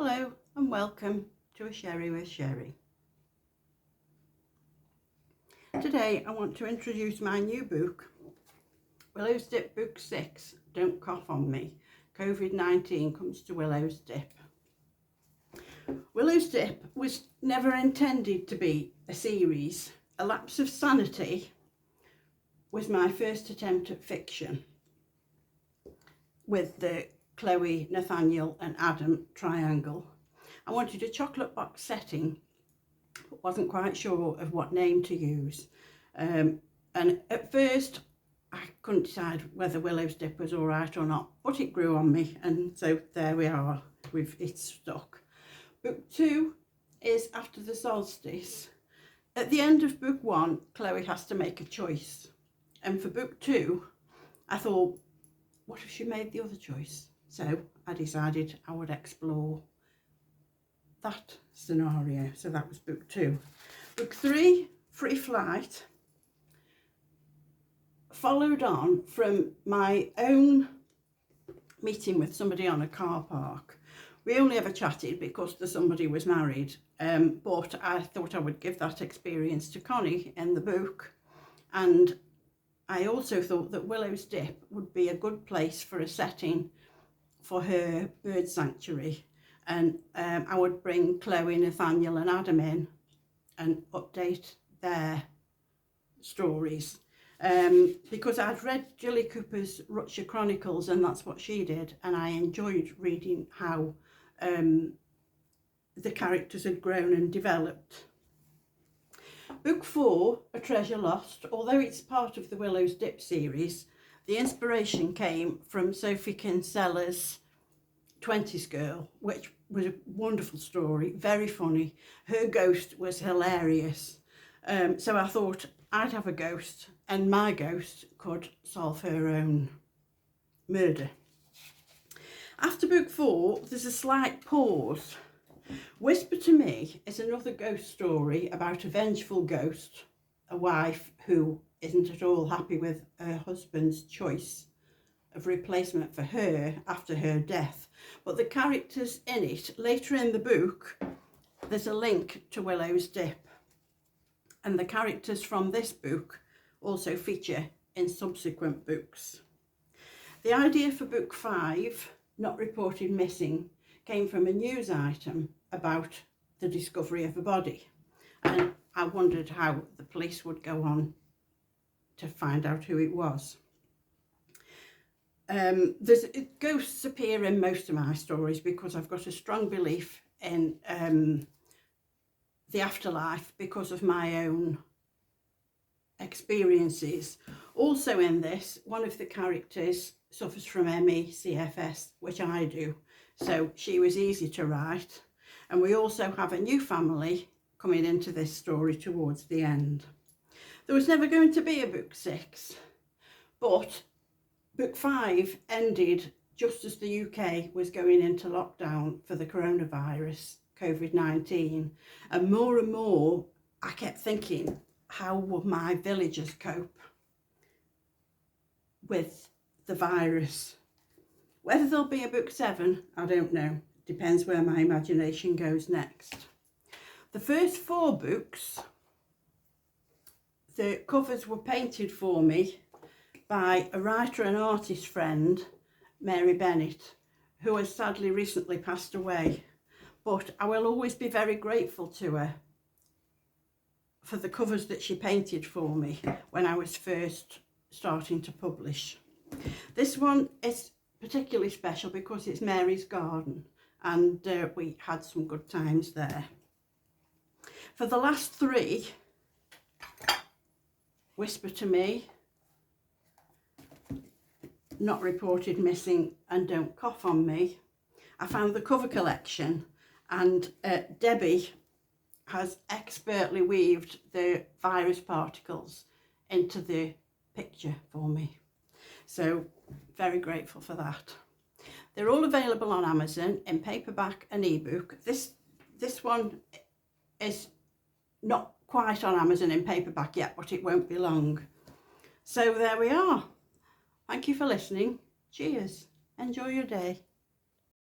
Hello and welcome to A Sherrie with Sherrie. Today I want to introduce my new book, Willows Dip Book 6, Don't Cough on Me. COVID-19 comes to Willows Dip. Willows Dip was never intended to be a series. A Lapse of Sanity was my first attempt at fiction with the Chloe, Nathaniel and Adam triangle. I wanted a chocolate box setting, but wasn't quite sure of what name to use. And at first I couldn't decide whether Willows Dip was all right or not, but it grew on me, and so there we are, it's stuck. Book 2 is After the Solstice. At the end of book 1, Chloe has to make a choice. And for book 2, I thought, what if she made the other choice? So I decided I would explore that scenario. So that was book 2. Book 3, Free Flight, followed on from my own meeting with somebody on a car park. We only ever chatted because the somebody was married, but I thought I would give that experience to Connie in the book. And I also thought that Willows Dip would be a good place for a setting for her bird sanctuary, and I would bring Chloe, Nathaniel and Adam in and update their stories, because I'd read Gilly Cooper's Rutshire Chronicles and that's what she did, and I enjoyed reading how the characters had grown and developed. Book 4, A Treasure Lost, although it's part of the Willows Dip series, the inspiration came from Sophie Kinsella's 20s Girl, which was a wonderful story, very funny. Her ghost was hilarious. So I thought I'd have a ghost and my ghost could solve her own murder. After book 4, there's a slight pause. Whisper to Me is another ghost story about a vengeful ghost, a wife who isn't at all happy with her husband's choice of replacement for her after her death. But the characters in it, later in the book, there's a link to Willows Dip. And the characters from this book also feature in subsequent books. The idea for book 5, Not Reported Missing, came from a news item about the discovery of a body. And I wondered how the police would go on to find out who it was. Ghosts appear in most of my stories because I've got a strong belief in the afterlife because of my own experiences. Also in this, one of the characters suffers from ME, CFS, which I do, so she was easy to write. And we also have a new family coming into this story towards the end. There was never going to be a book 6, but book 5 ended just as the UK was going into lockdown for the coronavirus, COVID-19. And more I kept thinking, how would my villagers cope with the virus? Whether there'll be a book 7, I don't know. Depends where my imagination goes next. The first 4 books, the covers were painted for me by a writer and artist friend, Mary Bennett, who has sadly recently passed away. But I will always be very grateful to her for the covers that she painted for me when I was first starting to publish. This one is particularly special because it's Mary's garden, and we had some good times there. For the last 3, Whisper to Me, Not Reported Missing and Don't Cough on Me, I found the cover collection, and Debbie has expertly weaved the virus particles into the picture for me. So very grateful for that. They're all available on Amazon in paperback and ebook. This one is not quite on Amazon in paperback yet, but it won't be long. So there we are. Thank you for listening. Cheers. Enjoy your day.